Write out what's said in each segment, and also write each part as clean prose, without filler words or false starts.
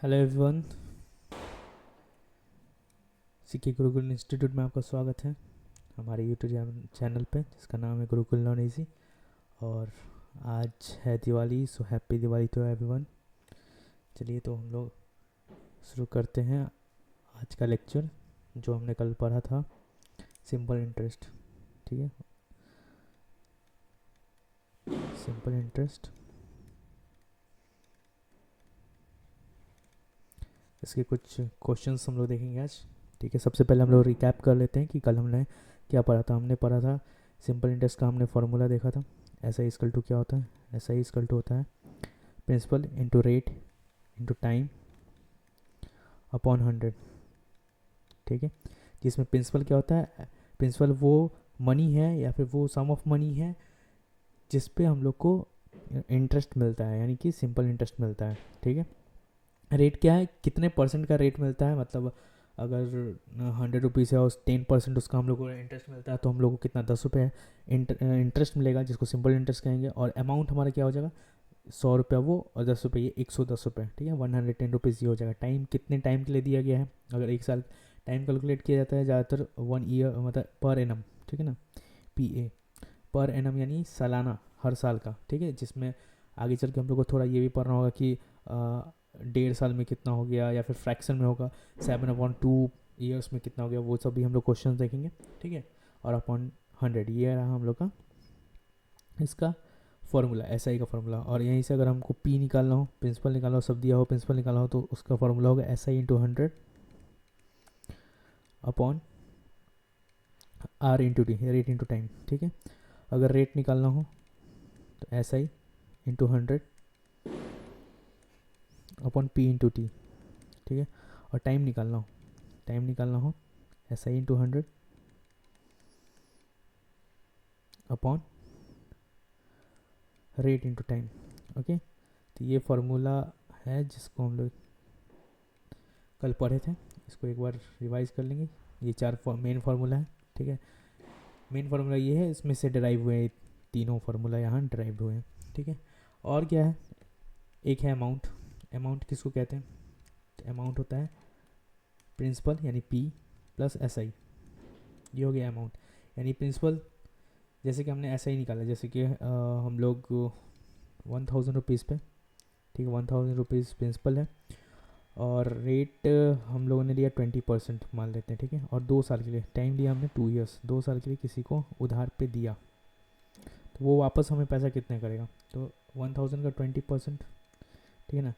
Hello everyone, CK Gurukul institute में आपका स्वागत है हमारे यूट्यूब चैनल पे जिसका नाम है गुरुकुल नॉन इजी। और आज है Diwali, so happy Diwali to everyone. चलिए तो हम लोग शुरू करते हैं आज का लेक्चर जो हमने कल पढ़ा था, सिंपल इंटरेस्ट। ठीक है, सिंपल इंटरेस्ट। इसके कुछ क्वेश्चंस हम लोग देखेंगे आज। ठीक है, सबसे पहले हम लोग रिकैप कर लेते हैं कि कल हमने क्या पढ़ा था। हमने पढ़ा था सिंपल इंटरेस्ट का, हमने फार्मूला देखा था। एस आई इक्वल टू क्या होता है? एस आई इक्वल टू होता है principal into rate into time upon 100। ठीक है, जिसमें प्रिंसिपल क्या होता है? प्रिंसिपल वो मनी है या फिर वो सम ऑफ मनी है जिस पे हम लोग को इंटरेस्ट मिलता है, यानी कि सिंपल इंटरेस्ट मिलता है। ठीक है, रेट क्या है? कितने परसेंट का रेट मिलता है, मतलब अगर 100 रुपीज़ है और 10% उसका हम लोग को इंटरेस्ट मिलता है तो हम लोग को कितना, 10 रुपये इंटरेस्ट मिलेगा, जिसको सिंपल इंटरेस्ट कहेंगे। और अमाउंट हमारा क्या हो जाएगा? 100 रुपया वो, और 10 रुपये ये, 110 रुपये। ठीक है, 110 रुपीज़ ये हो जाएगा। टाइम कितने टाइम के लिए दिया गया है? अगर 1 साल टाइम कैलकुलेट किया जाता है ज़्यादातर 1 ईयर, मतलब पर एनम। ठीक है ना, पी ए पर एनम यानी सालाना, हर साल का। ठीक है, जिसमें आगे चल के हम लोग को थोड़ा ये भी पढ़ना होगा कि 1.5 साल में कितना हो गया, या फिर फ्रैक्शन में होगा 7/2 ईयर्स में कितना हो गया, वो सब भी हम लोग क्वेश्चन देखेंगे। ठीक है, और अपॉन 100 ये रहा हम लोग का इसका फॉर्मूला, एस आई का फॉर्मूला। और यहीं से अगर हमको पी निकालना हो, प्रिंसिपल निकालना हो, सब दिया हो, प्रिंसिपल निकालना हो, तो उसका फॉर्मूला होगा S I into 100 upon R into T, rate into time. ठीक है, अगर रेट निकालना हो तो S I into 100 upon P into T. ठीक है, और टाइम निकालना हो S I into 100 upon rate into time. Okay, तो ये फार्मूला है जिसको हम लोग कल पढ़े थे। इसको एक बार रिवाइज कर लेंगे। ये 4 मेन फार्मूला है। ठीक है, मेन फार्मूला ये है, इसमें से डिराइव हुए हैं, तीनों फार्मूला यहाँ डिराइव हुए हैं। ठीक है, और क्या है? एक है अमाउंट। अमाउंट किसको कहते हैं? तो अमाउंट होता है प्रिंसिपल यानी पी प्लस एस आई। ये हो गया अमाउंट, यानी प्रिंसिपल। जैसे कि हमने एस आई निकाला, जैसे कि हम लोग 1000 रुपीज़ पे, ठीक है, 1000 रुपीज़ प्रिंसिपल है, और रेट हम लोगों ने लिया 20% मान लेते हैं। ठीक है, और 2 साल के लिए टाइम लिया हमने 2 ईयर्स, 2 साल के लिए किसी को उधार पे दिया, तो वो वापस हमें पैसा कितने करेगा? तो 1000 का 20%, ठीक है ना,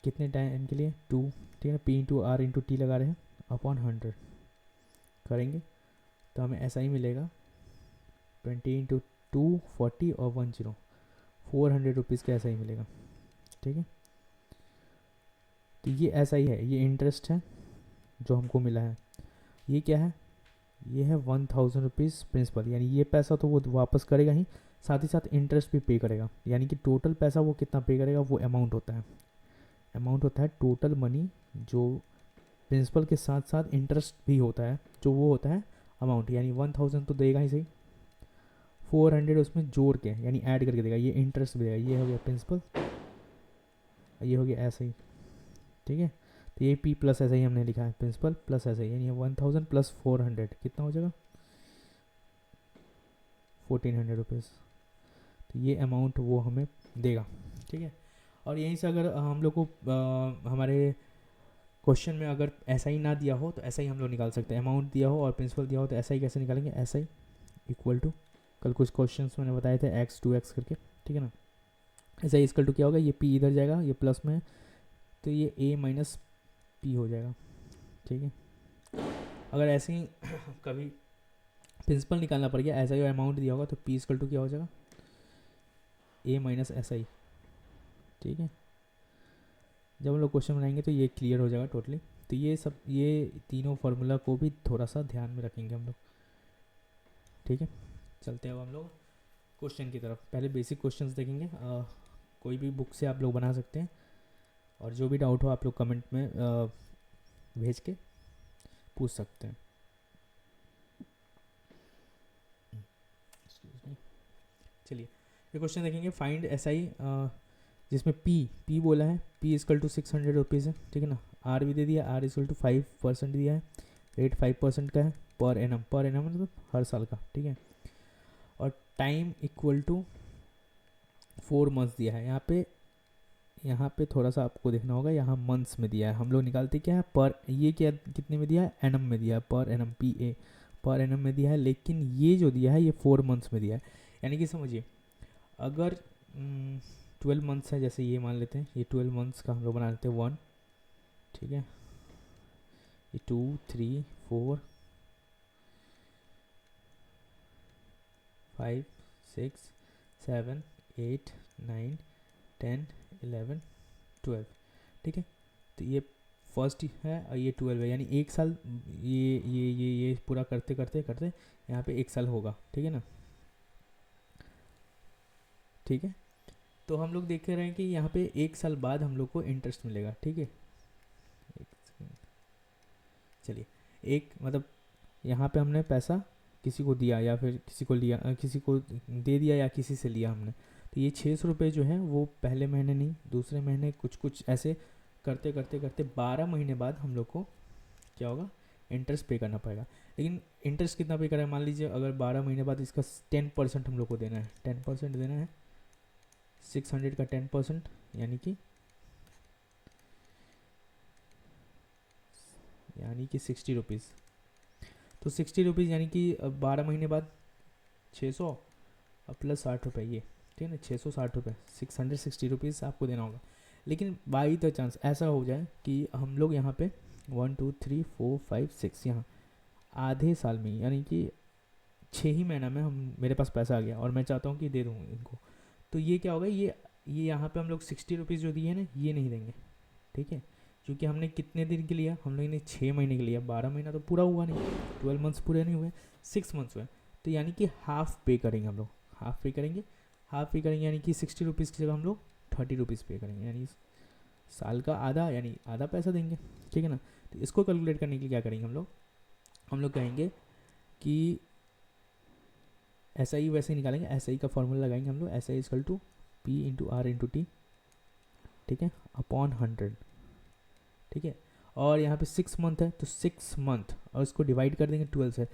कितने टाइम के लिए? 2। ठीक है ना, P into R into T लगा रहे हैं, अपॉन 100 करेंगे तो हमें ऐसा ही मिलेगा। 20 इंटू 2 40 और 10 400 रुपीज़ का ऐसा ही मिलेगा। ठीक है, तो ये ऐसा ही है, ये इंटरेस्ट है जो हमको मिला है। ये क्या है? ये है 1000 रुपीज़ प्रिंसिपल, यानी ये पैसा तो वो वापस करेगा ही, साथ ही साथ इंटरेस्ट भी पे करेगा। यानी कि टोटल पैसा वो कितना पे करेगा, वो अमाउंट होता है। अमाउंट होता है टोटल मनी, जो प्रिंसिपल के साथ साथ इंटरेस्ट भी होता है, जो वो होता है अमाउंट। यानी 1000 तो देगा ही सही, 400 उसमें जोड़ के यानी ऐड करके देगा, ये इंटरेस्ट भी देगा। ये हो गया प्रिंसिपल, ये हो गया ऐसे ही। ठीक है, तो ये पी प्लस ऐसा ही हमने लिखा है, प्रिंसिपल प्लस ऐसा ही, यानी 1000 प्लस 400 कितना हो जाएगा? 1400 रुपीज़। तो ये अमाउंट वो हमें देगा। ठीक है, और यहीं से अगर हम लोग को हमारे क्वेश्चन में अगर ऐसा ही ना दिया हो तो ऐसा ही हम लोग निकाल सकते हैं। अमाउंट दिया हो और प्रिंसिपल दिया हो तो ऐसा ही कैसे निकालेंगे? ऐसा ही इक्वल टू, कल कुछ क्वेश्चन मैंने बताए थे x2x करके। ठीक है ना, ऐसा ही इक्वल टू क्या होगा? ये p इधर जाएगा, ये प्लस में है, तो ये a माइनस पी हो जाएगा। ठीक है, अगर ऐसे ही कभी प्रिंसिपल निकालना पड़ गया, ऐसा ही अमाउंट दिया होगा, तो p इक्वल टू क्या हो जाएगा? a माइनस ऐसा ही। ठीक है, जब हम लोग क्वेश्चन बनाएंगे तो ये क्लियर हो जाएगा टोटली। तो ये सब, ये तीनों फार्मूला को भी थोड़ा सा ध्यान में रखेंगे हम लोग। ठीक है, चलते हैं अब हम लोग क्वेश्चन की तरफ। पहले बेसिक क्वेश्चंस देखेंगे, कोई भी बुक से आप लोग बना सकते हैं, और जो भी डाउट हो आप लोग कमेंट में भेज के पूछ सकते हैं। चलिए ये क्वेश्चन देखेंगे। फाइंड एस आई जिसमें पी बोला है, पी इजकल टू 600 रुपीज़ है, ठीक है ना। आर भी दे दिया, आर इजकल टू 5% दिया है, रेट 5% का है, पर एनम मतलब हर साल का, ठीक है। और टाइम इक्वल टू 4 मंथ्स दिया है। यहाँ पे थोड़ा सा आपको देखना होगा, यहाँ मंथ्स में दिया है, हम लोग निकालते क्या है पर, ये क्या कितने में दिया है, एनम में दिया है, per annum PA per annum में दिया है, लेकिन ये जो दिया है ये 4 मंथ्स में दिया है। यानी कि समझिए, अगर 12 मंथ्स है, जैसे ये मान लेते हैं, ये 12 मंथ्स का हम लोग बना लेते हैं 1, ठीक है, ये 2 3 4 5 6 7 8 9 10 11 12, ठीक है। तो ये फर्स्ट है और ये 12 है, यानी एक साल ये पूरा करते करते करते यहाँ पे एक साल होगा, ठीक है ना। ठीक है, तो हम लोग देख रहे हैं कि यहाँ पे एक साल बाद हम लोग को इंटरेस्ट मिलेगा, ठीक है। चलिए, एक मतलब यहाँ पे हमने पैसा किसी को दिया या फिर किसी को लिया, किसी को दे दिया या किसी से लिया हमने, तो ये 600 रुपये जो है वो पहले महीने नहीं, दूसरे महीने, कुछ कुछ ऐसे करते करते करते 12 महीने बाद हम लोग को क्या होगा, इंटरेस्ट पे करना पड़ेगा। लेकिन इंटरेस्ट कितना पे करें, मान लीजिए अगर 12 महीने बाद इसका 10% हम लोग को देना है, 10% देना है, 600 का 10%, यानी कि 60 रुपीज़। तो 60 रुपीज़ यानी कि 12 महीने बाद 600 और प्लस 60 रुपये, ये ठीक है ना, 660 रुपये, 660 रुपीज़ आपको देना होगा। लेकिन बाई द चांस ऐसा हो जाए कि हम लोग यहाँ पे 1 2 3 4 5 6 यहाँ आधे साल में, यानी कि 6 ही महीना में हम मेरे पास पैसा आ गया और मैं चाहता हूँ कि दे दूँ इनको, तो ये क्या होगा, ये यहाँ पे हम लोग 60 रुपीज़ जो दिए हैं ना, ये नहीं देंगे, ठीक है। क्योंकि हमने कितने दिन के लिया, हम लोग ने 6 महीने के लिया, 12 महीना तो पूरा हुआ नहीं, 12 मंथ्स पूरे नहीं हुए, 6 मंथ्स हुए, तो यानी कि हाफ पे करेंगे हम लोग, हाफ पे करेंगे, यानी कि 60 रुपीज़ की जगह हम लोग 30 रुपीज़ पे करेंगे, यानी साल का आधा, यानी आधा पैसा देंगे, ठीक है ना। तो इसको कैलकुलेट करने के लिए क्या करेंगे हम लोग कहेंगे कि ऐसा ही वैसे ही निकालेंगे, ऐसा ही का फॉर्मूला लगाएंगे हम लोग, ऐसा equal to P into R into T, ठीक है, अपॉन 100, ठीक है। और यहाँ पे 6 मंथ है, तो 6 मंथ और इसको डिवाइड कर देंगे 12 से।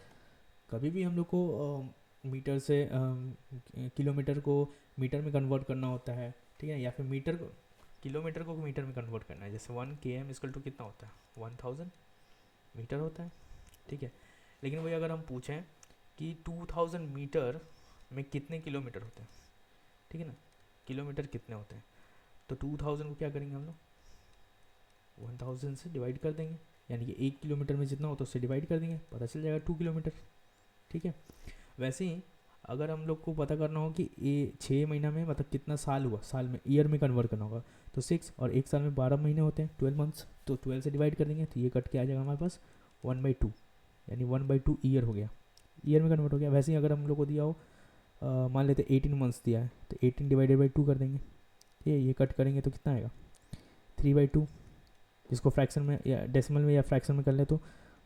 कभी भी हम लोग को मीटर से किलोमीटर को मीटर में कन्वर्ट करना होता है, ठीक है, या फिर किलोमीटर को मीटर में कन्वर्ट करना है, जैसे 1 km इजकल टू कितना होता है, 1000 मीटर होता है, ठीक है। लेकिन वही अगर हम पूछें कि 2000 मीटर में कितने किलोमीटर होते हैं, ठीक है ना, किलोमीटर कितने होते हैं, तो 2000 को क्या करेंगे हम लोग, 1000 से डिवाइड कर देंगे, यानी कि 1 किलोमीटर में जितना होता है उससे डिवाइड कर देंगे, पता चल जाएगा 2 किलोमीटर, ठीक है। वैसे ही अगर हम लोग को पता करना हो कि ये 6 महीना में मतलब कितना साल हुआ, साल में ईयर में कन्वर्ट करना होगा, तो 6 और एक साल में 12 महीने होते हैं, 12 मंथ्स, तो 12 से डिवाइड कर देंगे, तो ये कट के आ जाएगा हमारे पास 1/2, यानी 1/2 ईयर हो गया, ईयर में कन्वर्ट हो गया। वैसे ही अगर हम लोग को दिया हो, मान लेते 18 मंथ्स दिया है, तो 18 डिवाइडेड बाई 2 कर देंगे, ये कट करेंगे तो कितना आएगा, 3/2, जिसको फ्रैक्शन में या डेसिमल में या फ्रैक्शन में कर ले तो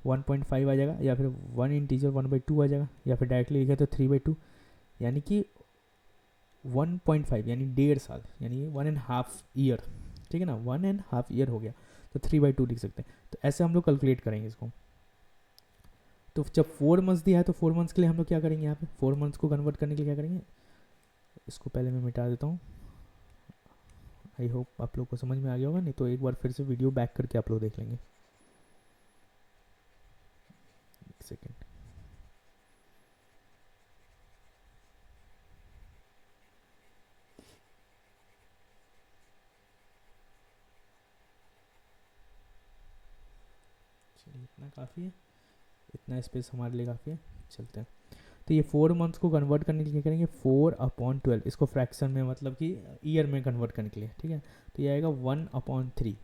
1.5 आ जाएगा, या फिर 1 इंटीजर 1/2 आ जाएगा, या फिर डायरेक्टली लिखे तो 3/2, यानी कि 1.5 यानी 1.5 साल, यानी 1.5 ईयर, ठीक है ना, 1.5 ईयर हो गया, तो 3/2 लिख सकते हैं। तो ऐसे हम लोग कैलकुलेट करेंगे इसको। तो जब 4 मंथ्स दिया है तो 4 मंथ्स के लिए हम लोग क्या करेंगे, यहाँ पे 4 मंथ्स को कन्वर्ट करने के लिए क्या करेंगे, इसको पहले मैं मिटा देता हूँ, आई होप आप लोग को समझ में आ गया होगा, नहीं तो एक बार फिर से वीडियो बैक करके आप लोग देख लेंगे, एक सेकेंड। चलिए, इतना काफ़ी है, इतना स्पेस हमारे लिए काफ़ी है, चलते हैं। तो ये 4 मंथ्स को कन्वर्ट करने के लिए करेंगे 4/12, इसको फ्रैक्शन में मतलब कि ईयर में कन्वर्ट करने के लिए, ठीक है। तो ये आएगा 1/3,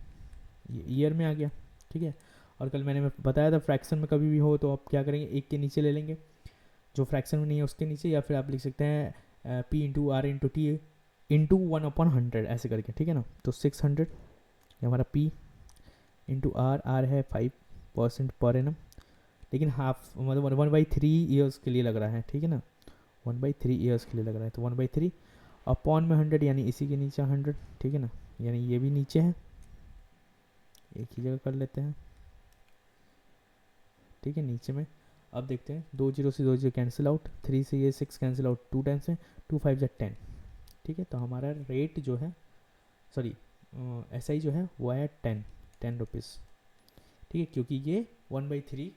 ये ईयर में आ गया, ठीक है। और कल मैंने बताया था फ्रैक्शन में कभी भी हो तो आप क्या करेंगे, एक के नीचे ले लेंगे, जो फ्रैक्शन में नहीं है उसके नीचे, या फिर आप लिख सकते हैं P into R into T into 1/100 ऐसे करके, ठीक है ना। तो 600 ये हमारा P इंटू R है 5% पर एनम, लेकिन हाफ मतलब 1/3 ईयर्स के लिए लग रहा है, ठीक है ना, 1/3 ईयर्स के लिए लग रहा है, तो 1/3, अपॉन में 100 यानी इसी के नीचे 100, ठीक है ना, यानी ये भी नीचे है, एक ही जगह कर लेते हैं, ठीक है, नीचे में। अब देखते हैं, 2 से 2 कैंसिल आउट, 3 से ये 6 कैंसिल आउट 2 टाइम्स में, 2 5 जा 10, ठीक है। तो हमारा रेट जो है, सॉरी एस आई जो है वो है 10 रुपीज़, ठीक है, क्योंकि ये 1/3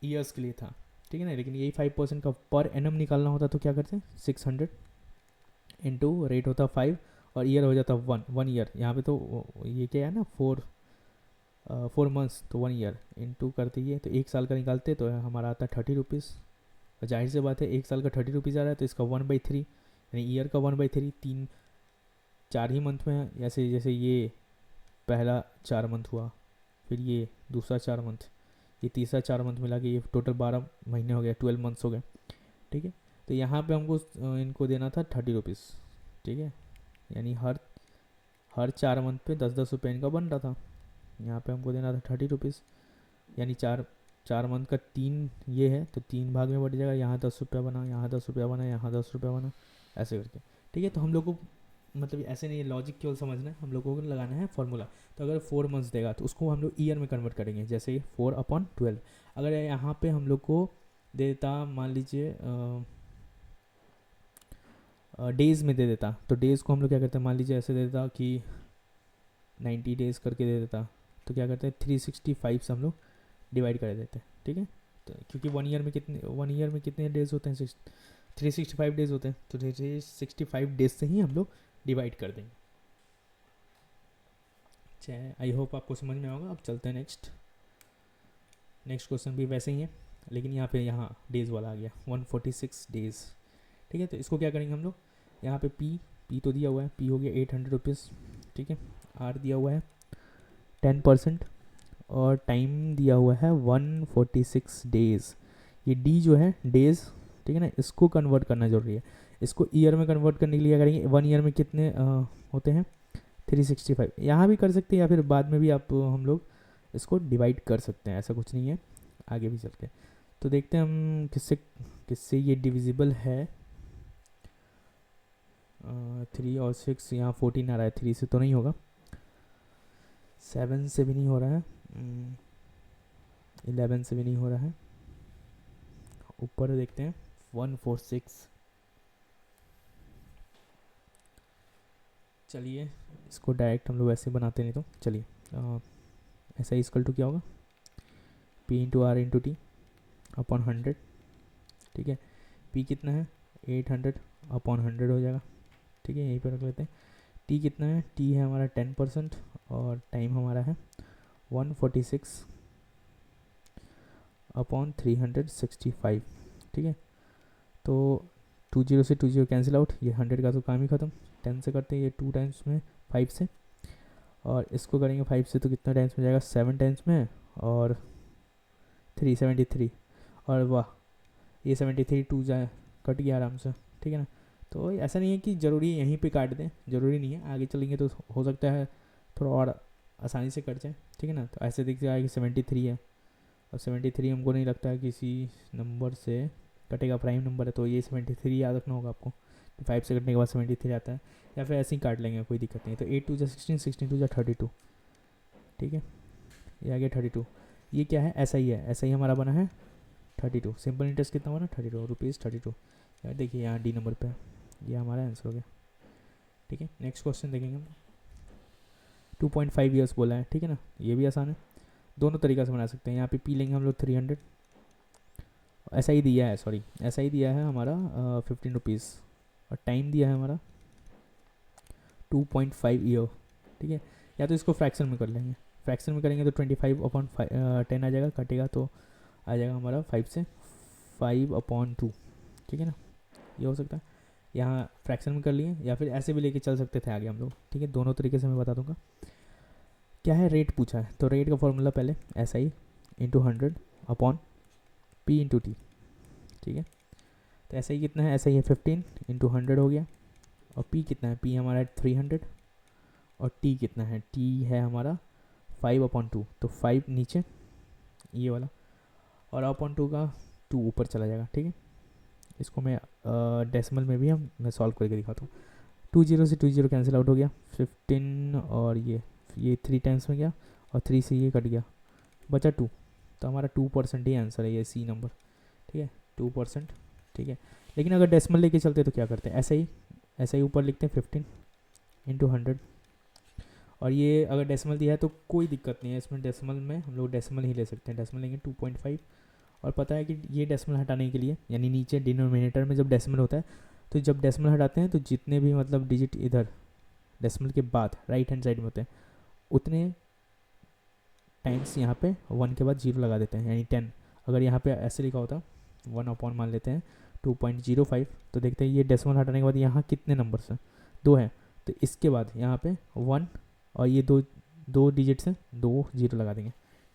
ईयर्स के लिए था, ठीक है ना। लेकिन यही 5% का पर एनम निकालना होता तो क्या करते हैं, 600 इंटू रेट होता 5 और ईयर हो जाता 1 ईयर। यहाँ पे तो ये क्या है ना, 4 मंथ्स, तो 1 ईयर इंटू करते ही है, तो 1 साल का निकालते तो हमारा आता है 30 रुपीज़। और जाहिर सी बात है 1 साल का 30 रुपीज़ आ रहा है, तो इसका 1/3 यानी ईयर का 1/3, 4 ही मंथ में है। जैसे जैसे ये पहला 4 मंथ हुआ, फिर ये दूसरा 4 मंथ, ये तीसरा 4 मंथ मिला के ये टोटल 12 महीने हो गया, 12 मंथ्स हो गए, ठीक है। तो यहाँ पे हमको इनको देना था 30 रुपीज़, ठीक है, यानी हर 4 मंथ पे 10-10 रुपये इनका बन रहा था। यहाँ पे हमको देना था 30 रुपीज़, यानी 4 मंथ का 3 ये है, तो 3 भाग में बढ़ जाएगा, यहाँ 10 रुपया बना, यहाँ 10 रुपया बना, यहाँ 10 रुपया बना, ऐसे करके, ठीक है। तो हम लोग को मतलब ऐसे नहीं, लॉजिक केवल समझना है, हम लोगों को लगाना है फॉर्मूला। तो अगर 4 मंथ्स देगा तो उसको हम लोग ईयर में कन्वर्ट करेंगे, जैसे 4/12। अगर यहाँ पे हम लोग को देता, मान लीजिए डेज़ में दे देता, तो डेज़ को हम लोग क्या करते हैं, मान लीजिए ऐसे दे देता कि 90 डेज़ करके दे देता, तो क्या करते हैं 365 से हम लोग डिवाइड कर देते हैं, ठीक है। तो क्योंकि 1 ईयर में कितने डेज़ होते हैं, 365 डेज़ होते हैं, तो 365 डेज से ही हम लोग डिवाइड कर देंगे। अच्छा, आई होप आपको समझ में होगा। अब चलते हैं नेक्स्ट क्वेश्चन भी वैसे ही है, लेकिन यहाँ डेज़ वाला आ गया, 146 डेज़, ठीक है। तो इसको क्या करेंगे हम लोग, यहाँ पे पी तो दिया हुआ है, पी हो गया 800 रुपीज़, ठीक है। आर दिया हुआ है 10% और टाइम दिया हुआ है 146 डेज़। ये डी जो है डेज़, ठीक है ना, इसको कन्वर्ट करना जरूरी है। इसको ईयर में कन्वर्ट करने के लिए करेंगे, 1 ईयर में कितने होते हैं 365, यहाँ भी कर सकते हैं या फिर बाद में भी आप हम लोग इसको डिवाइड कर सकते हैं, ऐसा कुछ नहीं है, आगे भी चल के। तो देखते हैं हम किससे ये डिविजिबल है। 3 और 6, यहाँ 14 आ रहा है, 3 से तो नहीं होगा, 7 से भी नहीं हो रहा है, 11 से भी नहीं हो रहा है। ऊपर देखते हैं 146, चलिए इसको डायरेक्ट हम लोग ऐसे बनाते नहीं, तो चलिए ऐसा इक्वल टू क्या होगा, P into R into T upon 100, ठीक है। P कितना है 800 अपॉन 100 हो जाएगा, ठीक है, यहीं पर रख लेते हैं। T कितना है, T है हमारा 10% और टाइम हमारा है 146 अपॉन 365, ठीक है। तो 20 से 20 कैंसिल आउट, ये 100 का तो काम ही ख़त्म, 10 से करते हैं, ये 2 टाइम्स में 5 से, और इसको करेंगे 5 से तो कितना टाइम्स में जाएगा 7 टाइम्स में, और 373, और वाह ये 73 2 जाए कट गया आराम से, ठीक है ना। तो ऐसा नहीं है कि ज़रूरी यहीं पे काट दें, ज़रूरी नहीं है, आगे चलेंगे तो हो सकता है थोड़ा और आसानी से कट जाए, ठीक है ना। तो ऐसे दिख जाएगा कि 73 है, और 73 हमको नहीं लगता है किसी नंबर से कटेगा, प्राइम नंबर है, तो ये 73 याद रखना होगा आपको, 5 से कटने के बाद 73 आता है, या फिर ऐसे ही काट लेंगे, कोई दिक्कत नहीं। तो 8 2 जा 16, 16 2 जा 32, ठीक है, ये आ गया 32। ये क्या है, ऐसा ही है, ऐसा ही हमारा बना है 32। सिंपल इंटरेस्ट कितना बना 32 रुपीज़ 32, यार देखिए यहाँ डी नंबर पे ये हमारा आंसर हो गया, ठीक है। नेक्स्ट क्वेश्चन देखेंगे हम, 2.5 ईयर्स बोला है, ठीक है ना, ये भी आसान है, दोनों तरीक़ा से बना सकते हैं। यहाँ पे पी लेंगे हम लोग 300, ऐसा ही दिया है, सॉरी ऐसा ही दिया है हमारा 15 रुपीज़, और टाइम दिया है हमारा 2.5 ईयर, ठीक है। या तो इसको फ्रैक्शन में कर लेंगे, फ्रैक्शन में करेंगे तो 25/10 आ जाएगा, कटेगा तो आ जाएगा हमारा 5 से 5/2, ठीक है ना, ये हो सकता है। यहाँ फ्रैक्शन में कर लिए, या फिर ऐसे भी लेके चल सकते थे आगे हम लोग, ठीक है, दोनों तरीके से मैं बता दूंगा। क्या है, रेट पूछा है, तो रेट का फॉर्मूला पहले ऐसा ही into 100 upon P into T, ठीक है। तो ऐसा ही कितना है, ऐसा ही है 15 इंटू 100 हो गया, और पी कितना है, पी हमारा 300, और टी कितना है, टी है हमारा 5/2, तो 5 नीचे ये वाला, और अपॉन 2 का 2 ऊपर चला जाएगा, ठीक है। इसको मैं डेसिमल में भी मैं सॉल्व करके दिखाता हूँ। 20 से 20 कैंसिल आउट हो गया, 15 और ये 3 टाइम्स में गया और 3 से ये कट गया, बचा 2। तो हमारा 2% ही आंसर है ये सी नंबर, ठीक है 2%, ठीक है। लेकिन अगर डेसिमल लेके चलते तो क्या करते हैं, ऐसे ही ऊपर लिखते हैं 15 इंटू 100। और ये अगर डेसिमल दिया है तो कोई दिक्कत नहीं है इसमें, डेसिमल में हम लोग डेसिमल ही ले सकते हैं, डेसिमल लेंगे 2.5। और पता है कि ये डेसिमल हटाने के लिए, यानी नीचे डिनोमिनेटर में जब डेसिमल होता है तो जब डेसिमल हटाते हैं तो जितने भी मतलब डिजिट इधर डेसिमल के बाद राइट हैंड साइड में होते हैं उतने टाइम्स यहाँ पे 1 के बाद 0 लगा देते हैं, यानी 10। अगर यहाँ पे ऐसे लिखा होता 1 अपॉन मान लेते हैं 2.05, तो देखते हैं ये डेसिमल हटाने के बाद यहाँ कितने नंबर्स हैं, 2 हैं। तो इसके बाद यहाँ पे 1 और ये दो डिजिट्स हैं, 2 0 लगा देंगे।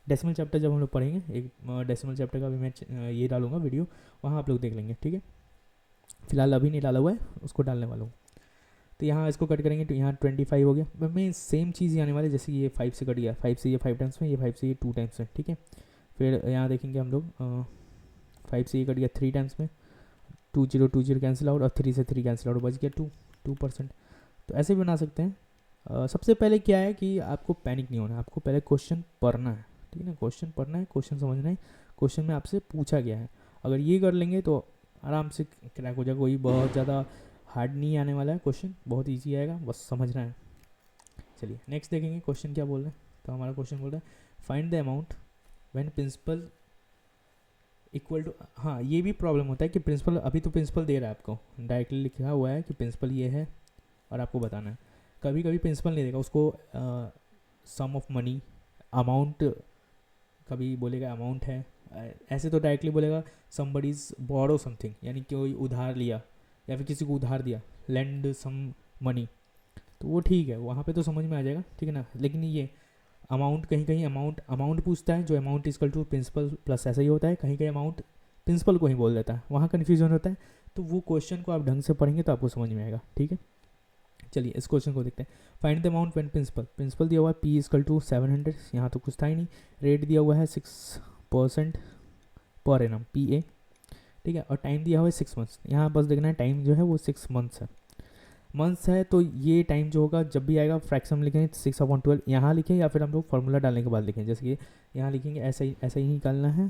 डेसिमल चैप्टर जब हम लोग पढ़ेंगे, एक डेसिमल चैप्टर का भी मैं ये डालूंगा वीडियो, वहाँ आप लोग देख लेंगे, ठीक है। फिलहाल अभी नहीं डाला हुआ है, उसको डालने वाला हूँ। तो यहाँ इसको कट करेंगे तो यहाँ 25 हो गया, मैं सेम चीज़ ही आने वाले, जैसे ये 5 से कट गया, 5 से ये 5 टाइम्स में, ये 5 से ये 2 टाइम्स में, ठीक है। फिर यहाँ देखेंगे हम लोग 5 से ये कट गया 3 टाइम्स में, 20 कैंसिल आउट और 3 से 3 कैंसिल आउट, बच गया 2%। तो ऐसे भी बना सकते हैं। सबसे पहले क्या है कि आपको पैनिक नहीं होना, आपको पहले क्वेश्चन पढ़ना है, ठीक है ना, क्वेश्चन पढ़ना है, क्वेश्चन समझना है, क्वेश्चन में आपसे पूछा गया है। अगर ये कर लेंगे तो आराम से क्रैक हो जाएगा, कोई बहुत ज़्यादा हार्ड नहीं आने वाला है, क्वेश्चन बहुत इजी आएगा, बस समझना है। चलिए नेक्स्ट देखेंगे क्वेश्चन क्या बोल रहे हैं। तो हमारा क्वेश्चन बोल रहा है find the amount when principal equal to, हाँ ये भी प्रॉब्लम होता है कि प्रिंसिपल, अभी तो प्रिंसिपल दे रहा है आपको, डायरेक्टली लिखा हुआ है कि प्रिंसिपल ये है और आपको बताना है। कभी कभी प्रिंसिपल नहीं देगा उसको, सम ऑफ मनी, अमाउंट, कभी बोलेगा अमाउंट है, ऐसे तो डायरेक्टली बोलेगा समबडीज बोरो समथिंग, यानी कोई उधार लिया या फिर किसी को उधार दिया, लेंड सम मनी, तो वो ठीक है, वहाँ पे तो समझ में आ जाएगा, ठीक है ना। लेकिन ये अमाउंट, कहीं कहीं अमाउंट पूछता है, जो amount equal to principal plus ऐसा ही होता है, कहीं कहीं अमाउंट प्रिंसिपल को ही बोल देता है, वहाँ कन्फ्यूजन होता है। तो वो क्वेश्चन को आप ढंग से पढ़ेंगे तो आपको समझ में आएगा, ठीक है। चलिए इस क्वेश्चन को देखते हैं। Find the amount when principal दिया हुआ है पी इजकल टू 700, यहाँ तो कुछ था ही नहीं। रेट दिया हुआ है 6% पर एनम पी ए, ठीक है। और टाइम दिया हुआ है 6 मंथ्स, यहाँ बस देखना है टाइम जो है वो 6 मंथ्स है। मंथ्स है तो ये टाइम जो होगा जब भी आएगा फ्रैक्शन में लिखेंगे 6/12 यहाँ लिखें, या फिर हम लोग फार्मूला डालने के बाद लिखें, जैसे कि यहाँ लिखेंगे ऐसा ही निकालना है।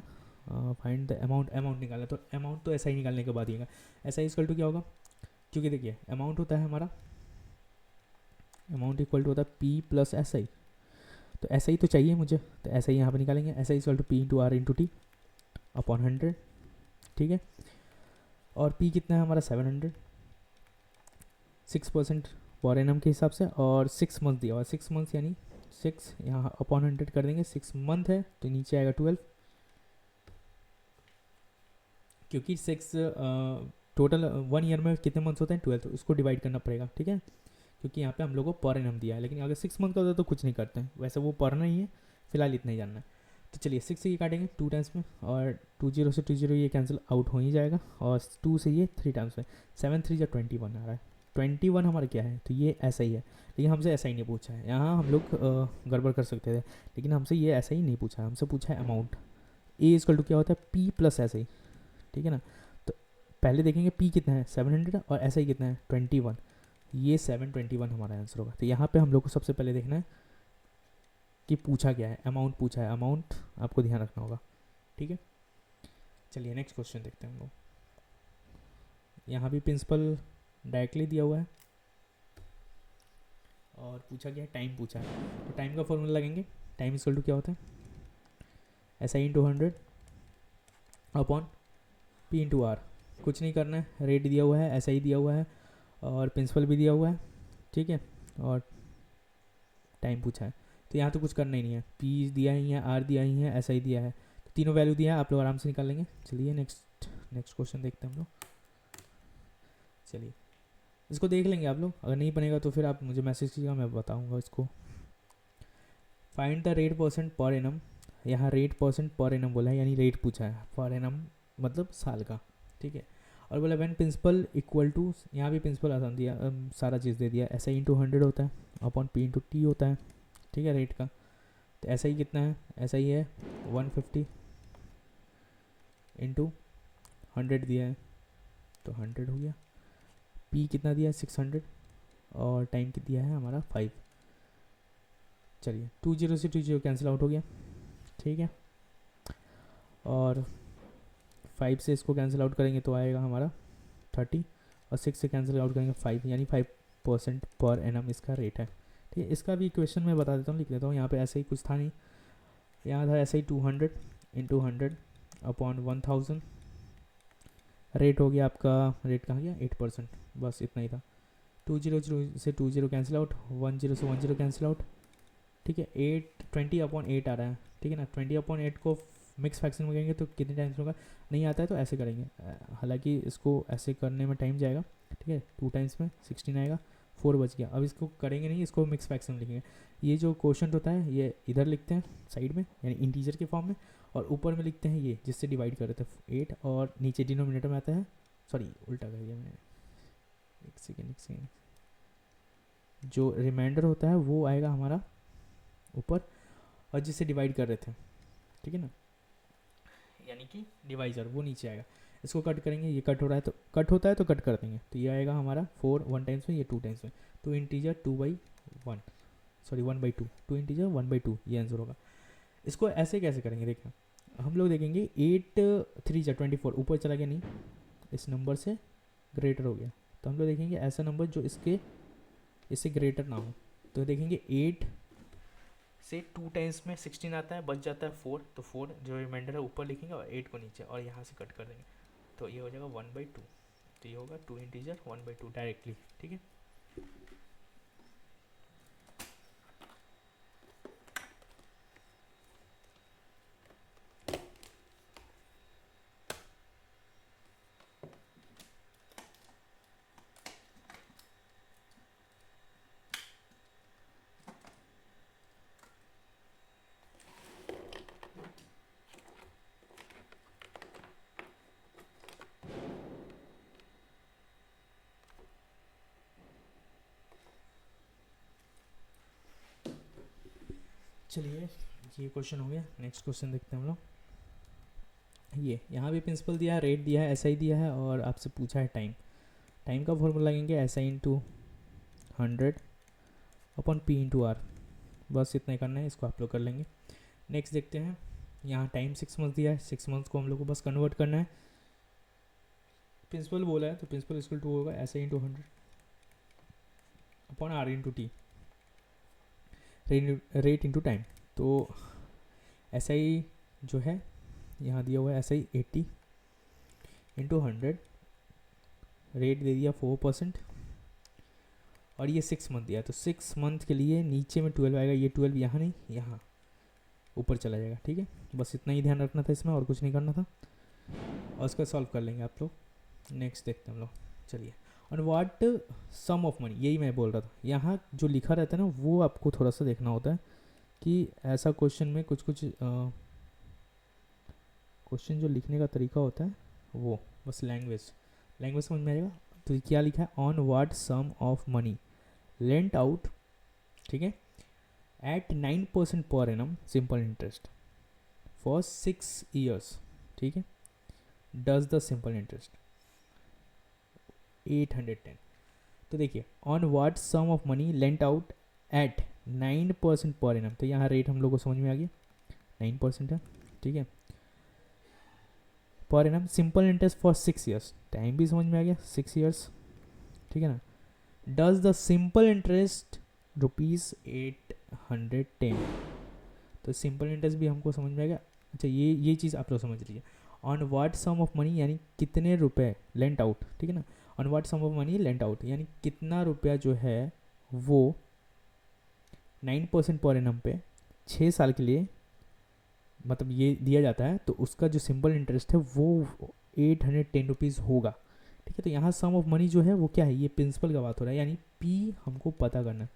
फाइंड द अमाउंट निकालना है, तो अमाउंट तो ऐसा ही निकालने के बाद ही ऐसा ही इक्वल टू क्या होगा, क्योंकि देखिए अमाउंट होता है हमारा, अमाउंट इक्वल टू होता है पी प्लस एस आई, तो ऐसा ही तो चाहिए मुझे, तो ऐसा ही यहाँ पर निकालेंगे, ऐसा ही equal to P into R into T upon 100, ठीक है। और पी कितना है हमारा 700, 6% पर एनम के हिसाब से, और 6 मंथ दिया हुआ, 6 मंथ यानी 6 यहाँ अपॉन 100 कर देंगे, 6 मंथ है तो नीचे आएगा 12, क्योंकि 6 टोटल 1 ईयर में कितने मंथ्स होते हैं 12, तो उसको डिवाइड करना पड़ेगा, ठीक है, क्योंकि यहाँ पे हम लोग को पर एनम दिया है। लेकिन अगर 6 मंथ का होता है तो कुछ नहीं करते हैं, वैसे वो पढ़ना ही है, फिलहाल इतना ही जानना है। तो चलिए 6 से ये काटेंगे 2 टाइम्स में, और 20 से 20 ये कैंसिल आउट हो ही जाएगा, और 2 से ये 3 टाइम्स में, 7 3 या 21 आ रहा है, 21 हमारा क्या है, तो ये ऐसा ही है। लेकिन हमसे ऐसा ही नहीं पूछा है, यहाँ हम लोग गड़बड़ कर सकते थे, लेकिन हमसे ये ऐसा ही नहीं पूछा है, हमसे पूछा है अमाउंट। ए इजकल टू क्या होता है पी प्लस ऐसा ही, ठीक है ना। तो पहले देखेंगे पी कितना है 700 और ऐसा ही कितना है 21, ये 721 हमारा आंसर होगा। तो यहाँ पे हम लोग को सबसे पहले देखना है कि पूछा क्या है, अमाउंट पूछा है, अमाउंट आपको ध्यान रखना होगा, ठीक है। चलिए नेक्स्ट क्वेश्चन देखते हैं हम लोग। यहाँ भी प्रिंसिपल डायरेक्टली दिया हुआ है और पूछा गया है, टाइम पूछा है, तो टाइम का फॉर्मूला लगेंगे। टाइम इक्वल टू क्या होता है, SI into 100 upon P into R, कुछ नहीं करना है, रेट दिया हुआ है, SI दिया हुआ है और प्रिंसिपल भी दिया हुआ है, ठीक है, और टाइम पूछा है। तो यहाँ तो कुछ करना ही नहीं है, P दिया ही है, R दिया ही है, SI दिया है, तो तीनों वैल्यू दिया है, आप लोग आराम से निकाल लेंगे। चलिए नेक्स्ट क्वेश्चन देखते हैं हम लोग। चलिए इसको देख लेंगे आप लोग, अगर नहीं बनेगा तो फिर आप मुझे मैसेज कीजिएगा, मैं बताऊंगा इसको। Find the rate percent per annum, यहाँ रेट परसेंट पर एनम बोला है, यानी रेट पूछा है, पर एनम मतलब साल का, ठीक है। और बोला व्हेन प्रिंसिपल इक्वल टू, यहाँ भी प्रिंसिपल आसान दिया, सारा चीज़ दे दिया, ऐसा ही इंटू 100 होता है अपॉन P इंटू टी होता है, ठीक है, रेट का। तो ऐसा ही कितना है, ऐसा ही है 150 इंटू 100 दिया है तो 100 हो गया। P कितना दिया है 600, और टाइम कितना दिया है हमारा 5। चलिए 20 से 20 कैंसिल आउट हो गया, ठीक है। और 5 से इसको कैंसिल आउट करेंगे तो आएगा हमारा 30, और 6 से कैंसिल आउट करेंगे 5, यानी 5% पर एनम इसका रेट है, ठीक है। इसका भी इक्वेशन मैं बता देता हूँ, लिख देता हूँ। यहाँ पे ऐसे ही कुछ था नहीं, यहाँ था ऐसे ही 200 इंटू 100 अपॉन 1000। रेट हो गया आपका, रेट कहाँ गया 8%, बस इतना ही था। 20 से 20 कैंसिल आउट, 10 से 10 कैंसिल आउट, ठीक है। 20/8 आ रहा है, ठीक है ना। 20/8 को मिक्स फ्रैक्शन में करेंगे तो कितने टाइम्स होगा, नहीं आता है तो ऐसे करेंगे। हालांकि इसको ऐसे करने में टाइम जाएगा, ठीक है। 2 टाइम्स में 16 आएगा, 4 बच गया। अब इसको करेंगे नहीं, इसको मिक्स फ्रैक्शन में लिखेंगे। ये जो क्वेश्चन होता है ये इधर लिखते हैं साइड में, यानी इंटीजर के फॉर्म में, और ऊपर में लिखते हैं ये जिससे डिवाइड कर रहे थे 8, और नीचे डिनोमिनेटर में आता है, सॉरी उल्टा कर दिया मैंने, एक सेकेंड। जो रिमाइंडर होता है वो आएगा हमारा ऊपर, और जिससे डिवाइड कर रहे थे, ठीक है ना, यानी कि डिवाइजर वो नीचे आएगा। इसको कट करेंगे, ये कट हो रहा है तो कट होता है तो कट कर देंगे, तो ये आएगा हमारा 4 1 टाइम्स में, ये 2 टाइम्स में। तो इंटीजर 2/1, सॉरी 1/2, 2 इंटीजर 1/2, ये आंसर होगा। इसको ऐसे कैसे करेंगे देखें, हम लोग देखेंगे 8 3 24 ऊपर चला गया नहीं, इस नंबर से ग्रेटर हो गया, तो हम लोग देखेंगे ऐसा नंबर जो इससे ग्रेटर ना हो। तो देखेंगे 8 से 2 टाइम्स में 16 आता है, बच जाता है 4, तो 4 जो रिमाइंडर है ऊपर लिखेंगे और 8 को नीचे, और यहाँ से कट कर देंगे, तो ये हो जाएगा 1/2। तो ये होगा 2 इंटीजर 1/2 डायरेक्टली, ठीक है। चलिए ये क्वेश्चन हो गया। नेक्स्ट क्वेश्चन देखते हैं हम लोग। ये यहाँ भी प्रिंसिपल दिया है, रेट दिया है, एसआई दिया है, और आपसे पूछा है टाइम। टाइम का फॉर्मूला लगेंगे SI into 100 upon P into R, बस इतना ही करना है, इसको आप लोग कर लेंगे। नेक्स्ट देखते हैं, यहाँ टाइम 6 मंथ दिया है, 6 मंथ को हम लोग को बस कन्वर्ट करना है। प्रिंसिपल बोला है तो प्रिंसिपल इक्वल टू होगा SI into 100 upon R into T, rate into time. तो एस आई जो है यहाँ दिया हुआ है एस आई 80 इंटू 100, रेट दे दिया 4%, और ये 6 मंथ दिया, तो 6 मंथ के लिए नीचे में 12 आएगा, ये 12 यहाँ नहीं यहाँ ऊपर चला जाएगा, ठीक है। बस इतना ही ध्यान रखना था इसमें, और कुछ नहीं करना था, और इसका सॉल्व कर लेंगे आप लोग। नेक्स्ट देखते हैं हम लोग। चलिए, on what sum of money, यही मैं बोल रहा था, यहाँ जो लिखा रहता है ना वो आपको थोड़ा सा देखना होता है कि ऐसा क्वेश्चन में कुछ क्वेश्चन जो लिखने का तरीका होता है वो बस लैंग्वेज समझ में आएगा। तो क्या लिखा है, on what sum of money lent out, ठीक है, at 9% per annum simple interest for 6 years, ठीक है, डज द सिंपल इंटरेस्ट 810। तो देखिए, on what sum of money lent out at 9% per annum, तो यहाँ रेट हम लोग को समझ में आ गया 9% है, ठीक है। पर annum simple interest for 6 years, time भी समझ में आ गया 6 ईयर्स, ठीक है ना। डज द सिंपल इंटरेस्ट ₹810, तो सिंपल इंटरेस्ट भी हमको समझ में आ गया। अच्छा, ये चीज़ आप लोग समझ लीजिए, on what sum of money यानी कितने रुपए लेंट आउट, ठीक है ना। On what sum of money lent out यानी कितना रुपया जो है वो 9% पर एनम पे 6 साल के लिए मतलब ये दिया जाता है, तो उसका जो सिंपल इंटरेस्ट है वो 810 रुपीज़ होगा, ठीक है। तो यहाँ सम ऑफ मनी जो है वो क्या है, ये प्रिंसिपल का बात हो रहा है, यानी पी हमको पता करना है,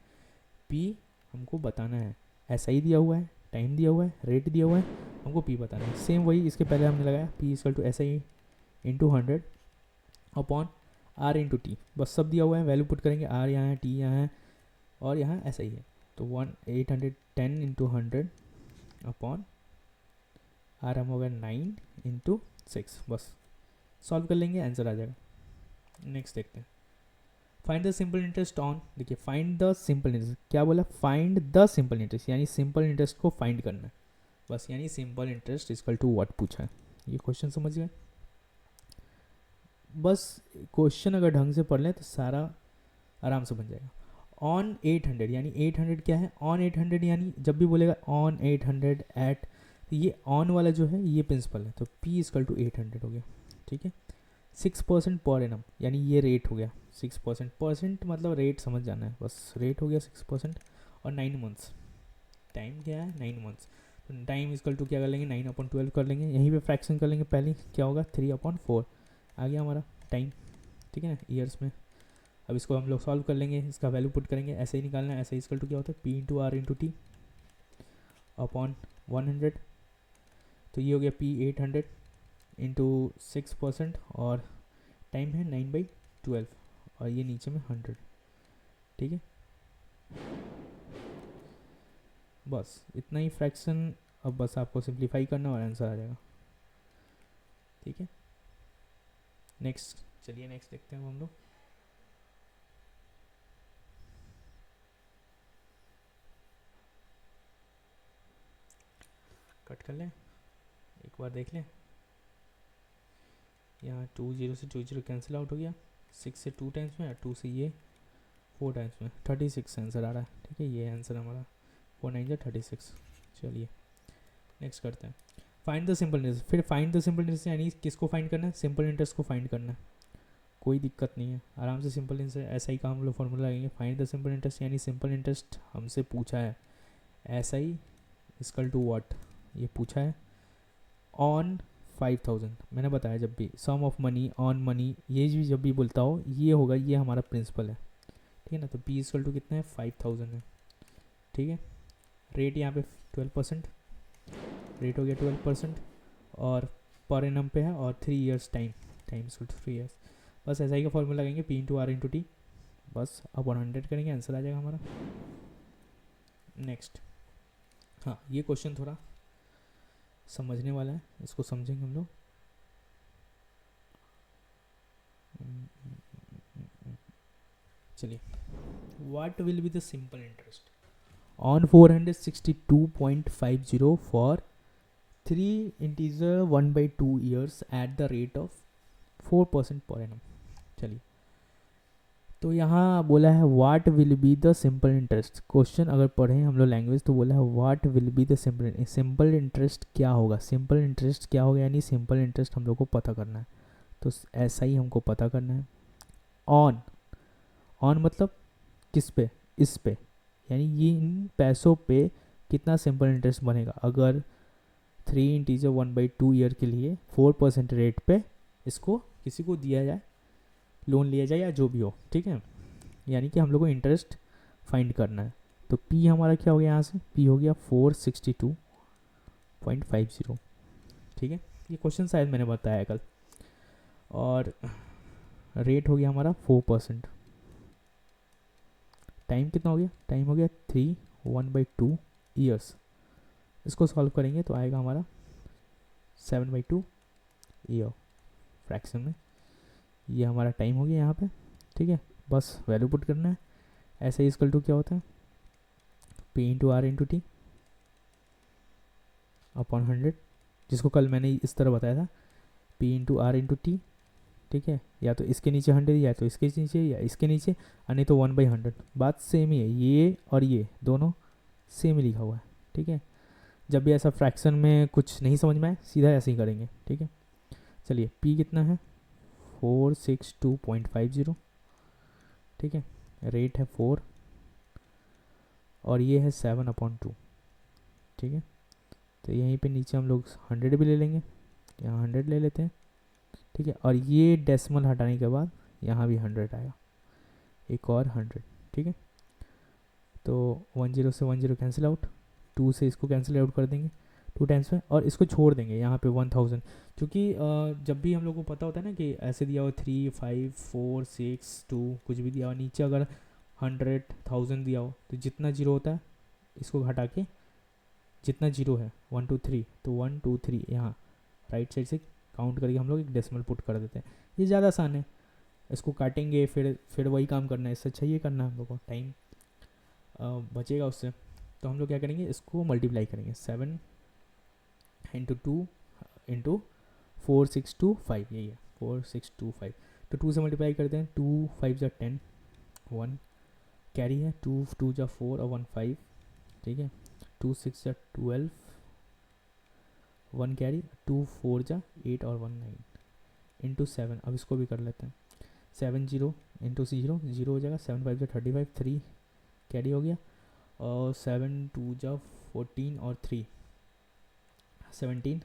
पी हमको बताना है। ऐसा ही दिया हुआ है, टाइम दिया हुआ है, रेट दिया हुआ है, हमको पी बताना है। सेम वही इसके पहले हमने लगाया, P equal to S I into 100 upon R into T, बस सब दिया हुआ है, वैल्यू पुट करेंगे, आर यहाँ है, टी यहाँ है, और यहाँ ऐसा ही है। तो 810 इंटू 100 अपॉन आर हम होगा 9 इंटू 6, बस सॉल्व कर लेंगे, आंसर आ जाएगा। नेक्स्ट देखते हैं। Find the simple interest on, देखिए फाइंड द सिंपल इंटरेस्ट क्या बोला, फाइंड द सिंपल इंटरेस्ट यानी सिंपल इंटरेस्ट को फाइंड करना है बस, यानी simple interest equal to what पूछा है। ये क्वेश्चन समझ गए, बस क्वेश्चन अगर ढंग से पढ़ लें तो सारा आराम से बन जाएगा। ऑन 800 यानी 800 क्या है, ऑन 800 यानी जब भी बोलेगा ऑन 800 एट, तो ये ऑन वाला जो है ये प्रिंसिपल है, तो P इक्वल टू 800 हो गया, ठीक है। 6% पर एनम यानी ये रेट हो गया 6%, परसेंट मतलब रेट समझ जाना है बस, रेट हो गया 6%। और 9 मंथ्स, टाइम क्या है 9 मंथ्स, तो टाइम इक्वल टू क्या कर लेंगे 9/12 कर लेंगे, यहीं पे फ्रैक्शन कर लेंगे, पहले क्या होगा 3/4 आ गया हमारा टाइम, ठीक है ना, ईयर्स में। अब इसको हम लोग सॉल्व कर लेंगे, इसका वैल्यू पुट करेंगे, ऐसे ही निकालना है, ऐसे इक्वल टू क्या होता है P into R into T upon 100, तो ये हो गया P 800 इंटू 6% और टाइम है 9/12 और ये नीचे में 100, ठीक है। बस इतना ही फ्रैक्शन, अब बस आपको सिंप्लीफाई करना और आंसर आ जाएगा, ठीक है। नेक्स्ट, चलिए नेक्स्ट देखते हैं हम लोग। कट कर लें, एक बार देख लें, यहाँ 20 से 20 कैंसिल आउट हो गया, 6 से 2 टाइम्स में और 2 से ये 4 टाइम्स में, 36 आंसर आ रहा है, ठीक है। ये आंसर हमारा 4 9 36। चलिए नेक्स्ट करते हैं, फाइंड द सिंपल इंटरेस्ट। फिर फाइंड द सिंपल इंटरेस्ट यानी किसको फाइंड करना है, सिंपल इंटरेस्ट को फाइंड करना है, कोई दिक्कत नहीं है, आराम से सिंपल इंटरेस्ट ऐसा ही काम हम लोग फॉर्मूला लगाएंगे। फाइंड द सिंपल इंटरेस्ट यानी सिंपल इंटरेस्ट हमसे पूछा है, ऐसा ही इक्वल टू व्हाट ये पूछा है, ऑन 5000। मैंने बताया जब भी सम ऑफ मनी ऑन मनी ये भी जब भी बोलता हो ये होगा, ये हमारा प्रिंसिपल है, ठीक है ना। तो P इक्वल टू कितना है 5000 है, ठीक है। रेट यहाँ पे 12%, रेट हो गया 12% और पर एनम पे है और 3 years time, time equal to 3 years. बस ऐसा ही का फॉर्मूला लगेंगे P into R into T, बस अब 100 करेंगे, आंसर आ जाएगा हमारा। नेक्स्ट, हाँ ये क्वेश्चन थोड़ा समझने वाला है, इसको समझेंगे हम लोग। चलिए, what will be the simple interest on 462.50 for 3 integer 1/2 years at the rate of 4% per annum. चलिए, तो यहाँ बोला है what will be the simple interest, question अगर पढ़ें हम लोग लैंग्वेज तो बोला है what will be the simple interest क्या होगा, सिंपल इंटरेस्ट क्या होगा यानी सिंपल इंटरेस्ट हम लोग को पता करना है, तो ऐसा ही हमको पता करना है। ऑन, ऑन मतलब किस पे, इस पे, यानी ये इन पैसों पे कितना सिंपल इंटरेस्ट बनेगा अगर 3 इंटीजर 1/2 ईयर के लिए 4% रेट पे इसको किसी को दिया जाए, लोन लिया जाए या जो भी हो, ठीक है। यानी कि हम लोग को इंटरेस्ट फाइंड करना है, तो P हमारा क्या हो गया, यहाँ से P हो गया 462.50, ठीक है। ये क्वेश्चन शायद मैंने बताया कल। और रेट हो गया हमारा 4%, टाइम कितना हो गया, टाइम हो गया 3 1/2 ईयर्स, इसको सॉल्व करेंगे तो आएगा हमारा 7/2 ईयर फ्रैक्शन में, ये हमारा टाइम हो गया यहाँ पे, ठीक है। बस वैल्यू पुट करना है, ऐसे इक्वल टू क्या होता है P into R into T upon 100, जिसको कल मैंने इस तरह बताया था P into R into T, ठीक है। या तो इसके नीचे 100 या तो इसके नीचे या इसके नीचे, और नहीं तो 1/100, बात सेम ही है, ये और ये दोनों सेम ही लिखा हुआ है, ठीक है। जब भी ऐसा फ्रैक्शन में कुछ नहीं समझ में आए सीधा ऐसे ही करेंगे, ठीक है। चलिए P कितना है 462.50, ठीक है। रेट है 4 और ये है 7/2, ठीक है। तो यहीं पे नीचे हम लोग 100 भी ले लेंगे, यहाँ 100 ले लेते हैं, ठीक है। और ये डेसिमल हटाने के बाद यहाँ भी 100 आएगा, एक और 100, ठीक है। तो 10 से 10 कैंसिल आउट, 2 से इसको कैंसिल आउट कर देंगे 2 टाइम्स में, और इसको छोड़ देंगे यहाँ पे 1000, क्योंकि जब भी हम लोग को पता होता है ना कि ऐसे दिया हो 3 5 4 6 2 कुछ भी दिया हो, नीचे अगर 100,000 दिया हो तो जितना जीरो होता है इसको हटा के जितना जीरो है 1 2 3, तो 1 2 3 यहाँ राइट साइड से काउंट करके हम लोग एक डेसिमल पुट कर देते हैं, ये ज़्यादा आसान है। इसको काटेंगे फिर वही काम करना है, इससे अच्छा ये करना है हम लोग को, टाइम बचेगा उससे। तो हम लोग क्या करेंगे, इसको मल्टीप्लाई करेंगे, 7 इंटू 2 इंटू 4625, यही है 4625। तो 2 से मल्टीप्लाई करते हैं, 2 5 जा 10, 1 कैरी है, 2 2 जा 4 और 1 5, ठीक है। 2 6 जा 12, 1 कैरी, 2 4 जा 8 और 1 9 इंटू 7। अब इसको भी कर लेते हैं, 7 0 इंटू 0 0 हो जाएगा, 7 5 जा 35, 3 कैरी हो गया, और 7 2 जा 14 और 3 17,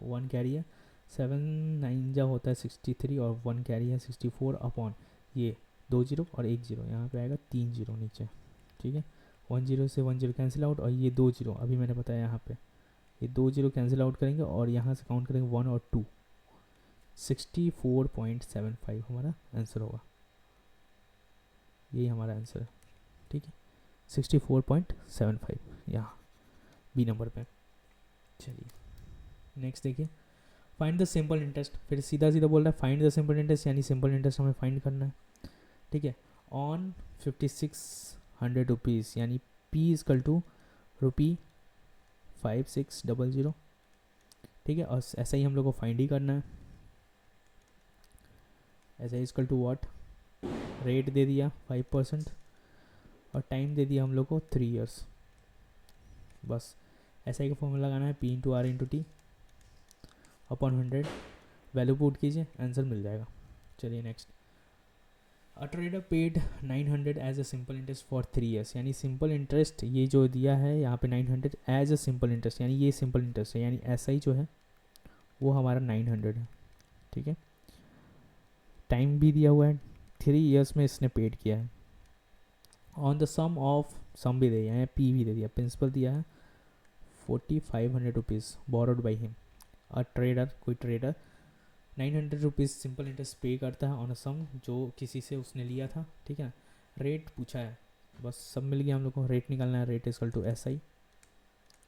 1 कैरी है, 7 9 जा होता है 63 और 1 कैरी है 64 अपॉन ये 2 जीरो और 1 जीरो, यहाँ पे आएगा 3 जीरो नीचे, ठीक है। 1 जीरो से 1 जीरो कैंसिल आउट, और ये 2 जीरो अभी मैंने बताया यहाँ पे, ये 2 जीरो कैंसिल आउट करेंगे और यहाँ से काउंट करेंगे 1 और 2, 64.75 हमारा आंसर होगा, यही हमारा आंसर है, ठीक है। 64.75 यहाँ बी नंबर पे। चलिए नेक्स्ट देखिए, फाइंड द सिंपल इंटरेस्ट, फिर सीधा सीधा बोल रहा है फाइंड द सिंपल इंटरेस्ट, यानी सिंपल इंटरेस्ट हमें फाइंड करना है, ठीक है। ऑन 5600 रुपीज़, यानी पी इजकल टू रुपी 5600, ठीक है। और ऐसा ही हम लोग को फाइंड ही करना है, ऐसा इजकल टू व्हाट, रेट दे दिया 5% और टाइम दे दिया हम लोग को 3 इयर्स, बस ऐसा ही का फॉर्मूला लगाना है, P into R into T upon 100, value put कीजिए, आंसर मिल जाएगा। चलिए next, a trader paid 900 as a simple interest for 3 years, यानी सिंपल इंटरेस्ट ये जो दिया है यहाँ पे 900 एज अ सिंपल इंटरेस्ट, यानी ये सिंपल इंटरेस्ट है, यानी ऐसा ही जो है वो हमारा 900 है, ठीक है। टाइम भी दिया हुआ है, 3 ईयर्स में इसने पेड किया है। ऑन द सम ऑफ, सम भी दे दिया है, पी भी दे दिया, प्रिंसिपल दिया है 4500 rupees borrowed by him. A trader, कोई ट्रेडर 900 रुपीज़ सिंपल इंटरेस्ट पे करता है ऑन अ सम, जो किसी से उसने लिया था, ठीक है। रेट पूछा है, बस सब मिल गया हम लोग को, रेट निकालना है, rate equal to S I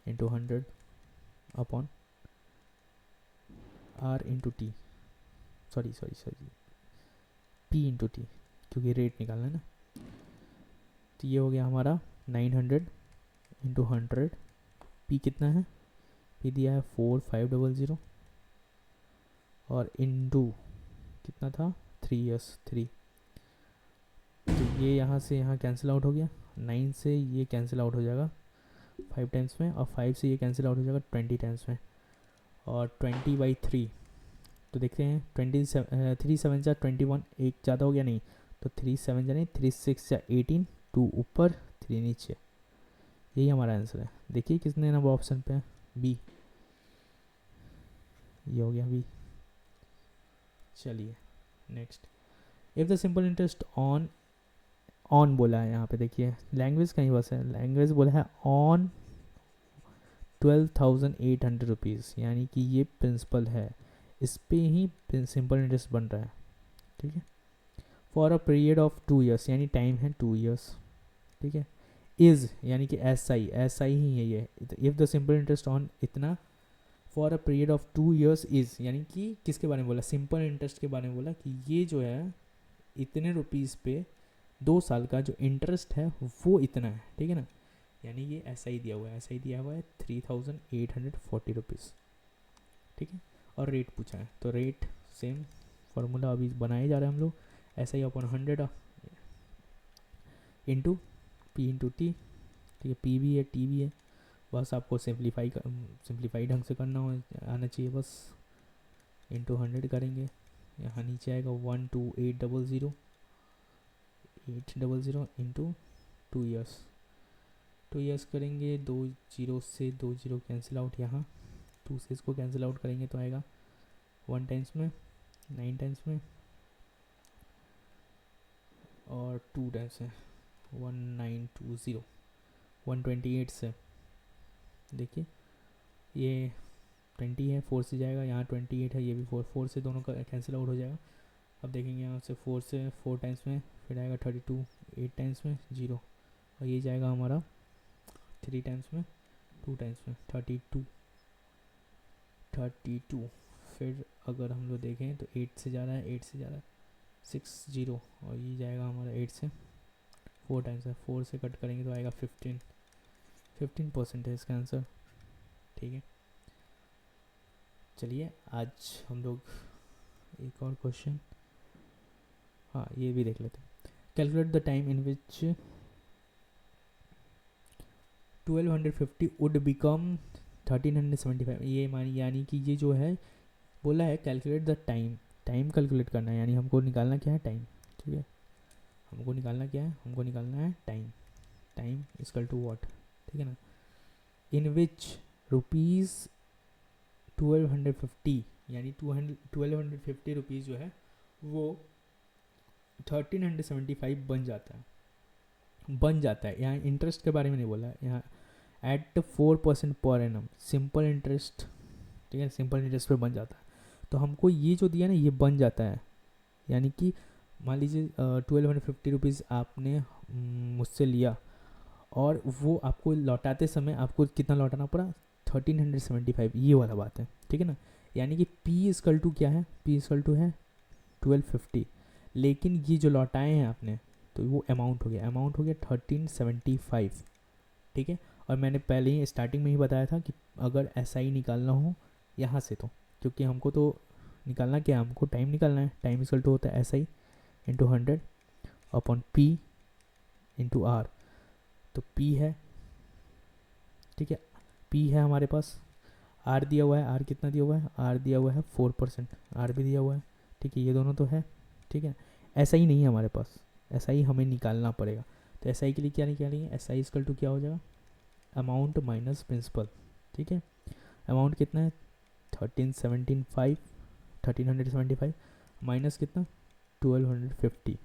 into 100 upon R into T, sorry P into T, क्योंकि रेट निकालना है ना। तो ये हो गया हमारा 900 इंटू 100, पी कितना है, पी दिया है 4500 और इंटू कितना था 3 ईयर्स 3, तो ये यहाँ से यहाँ कैंसिल आउट हो गया, 9 से ये कैंसिल आउट हो जाएगा 5 टाइम्स में, और 5 से ये कैंसिल आउट हो जाएगा 20 टाइम्स में, और 20/3, तो देखते हैं 3 7 जा 21, एक ज़्यादा हो गया नहीं, तो 3 7 जा नहीं, 3 6 जा 18, 2 ऊपर 3 नीचे, यही हमारा आंसर है। देखिए किसने नंबर ऑप्शन पे है, बी, ये हो गया बी। चलिए next, if the simple interest on बोला है यहाँ पे, देखिए लैंग्वेज कहीं बस है, लैंग्वेज बोला है ऑन 12,800 रुपीज़, यानी कि ये प्रिंसिपल है, इस पे ही सिंपल इंटरेस्ट बन रहा है, ठीक है। For a period of 2 years, यानी टाइम है 2 ईयर्स, ठीक है। इज़ यानी कि एस आई ही है ये, if the simple interest on इतना for a period of 2 years is, यानी कि किसके बारे में बोला, सिंपल इंटरेस्ट के बारे में बोला, कि ये जो है इतने रुपीज़ पे 2 साल का जो इंटरेस्ट है वो इतना है, ठीक है ना। यानी ये ऐसा ही दिया हुआ है, ऐसा ही दिया हुआ है 3840 रुपीज़, ठीक है। और रेट पूछा है, तो रेट सेम फार्मूला अभी बनाए जा रहे हैं हम लोग, ऐसा ही upon 100 into P into T, ठीक है। पी भी है टी भी है, बस आपको सिंप्लीफाई ढंग से करना आना चाहिए बस। इंटू 100 करेंगे, यहाँ नीचे आएगा 12800 इंटू 2 ईयर्स, 2 ईयर्स करेंगे, 2 जीरो से 2 जीरो कैंसिल आउट, यहाँ 2 से इसको कैंसिल आउट करेंगे तो आएगा 1 टाइम्स में, 9 टाइम्स में, और 2 टाइम्स में 1920, 128 से, देखिए ये 20 है, 4 से जाएगा, यहाँ 28 है, ये भी 4 से दोनों का कैंसिल आउट हो जाएगा। अब देखेंगे यहाँ से 4 से 4 टाइम्स में, फिर आएगा 32, 8 टाइम्स में 0, और ये जाएगा हमारा 3 टाइम्स में, 2 टाइम्स में 32, फिर अगर हम लोग देखें तो 8 से जा रहा है, 8 से जा रहा है, 60 और ये जाएगा हमारा 8 से 4 टाइम्स है, 4 से कट करेंगे तो आएगा 15% है इसका आंसर। ठीक है, चलिए आज हम लोग एक और क्वेश्चन, हाँ ये भी देख लेते हैं। Calculate the time in which 1250 would become 1375। ये यानी कि ये जो है बोला है calculate the time, time calculate करना है, यानी हमको निकालना क्या है, टाइम। ठीक है, हमको निकालना क्या है, हमको निकालना है time. Time equal to what, ठीक है ना, इन विच रुपीज़ 1250, यानी 1250 रुपीज़ जो है वो 1375 बन जाता है। यहाँ इंटरेस्ट के बारे में नहीं बोला है, यहाँ एट 4% पर एनम सिंपल इंटरेस्ट, ठीक है, सिंपल इंटरेस्ट पे बन जाता है। तो हमको ये जो दिया ना ये बन जाता है, यानी कि मान लीजिए 1250 रुपीज़ आपने मुझसे लिया और वो आपको लौटाते समय आपको कितना लौटाना पड़ा, 1375, ये वाला बात है। ठीक है ना, यानी कि P इजकल टू क्या है, P इजकल टू है 1250, लेकिन ये जो लौटाए हैं आपने तो वो अमाउंट हो गया 1375। ठीक है, और मैंने पहले ही स्टार्टिंग में ही बताया था कि अगर SI निकालना हो यहाँ से, तो क्योंकि हमको तो निकालना क्या है, हमको टाइम निकालना है। टाइम इक्वल टू होता है SI into 100 upon P into R। तो P है, ठीक है, P है हमारे पास, R दिया हुआ है, R कितना दिया हुआ है, R दिया हुआ है 4%, R भी दिया हुआ है। ठीक है, ये दोनों तो है। ठीक है, SI नहीं है हमारे पास, SI हमें निकालना पड़ेगा। तो SI के लिए क्या निकालेंगे, SI इक्वल टू क्या हो जाएगा, अमाउंट माइनस प्रिंसिपल। ठीक है, अमाउंट कितना है 1375 माइनस कितना 1250,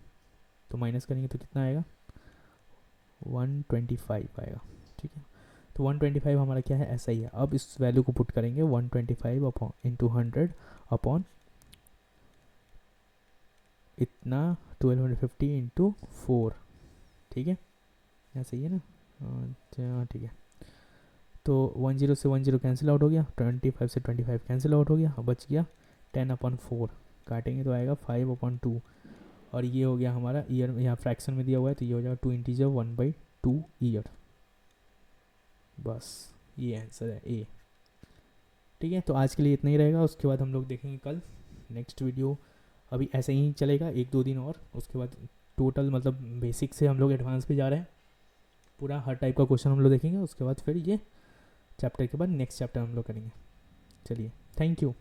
तो माइनस करेंगे तो कितना आएगा 125 आएगा। ठीक है, तो 125 हमारा क्या है, SI है। अब इस वैल्यू को पुट करेंगे 125 अपॉन इंटू 100 अपॉन इतना 1250 इंटू 4। ठीक है, यहाँ सही है ना, अच्छा ठीक है। तो 10 से 10 कैंसिल आउट हो गया, 25 से 25 कैंसिल आउट हो गया, अब बच गया 10/4, काटेंगे तो आएगा 5/2। और ये हो गया हमारा ईयर, यहाँ फ्रैक्शन में दिया हुआ है तो ये हो जाएगा 2 इंटीजर 1/2 ईयर। बस ये आंसर है ए। ठीक है, तो आज के लिए इतना ही रहेगा, उसके बाद हम लोग देखेंगे कल नेक्स्ट वीडियो। अभी ऐसे ही चलेगा 1-2 दिन और, उसके बाद टोटल मतलब बेसिक से हम लोग एडवांस पे जा रहे हैं, पूरा हर टाइप का क्वेश्चन हम लोग देखेंगे। उसके बाद फिर ये चैप्टर के बाद नेक्स्ट चैप्टर हम लोग करेंगे। चलिए, थैंक यू।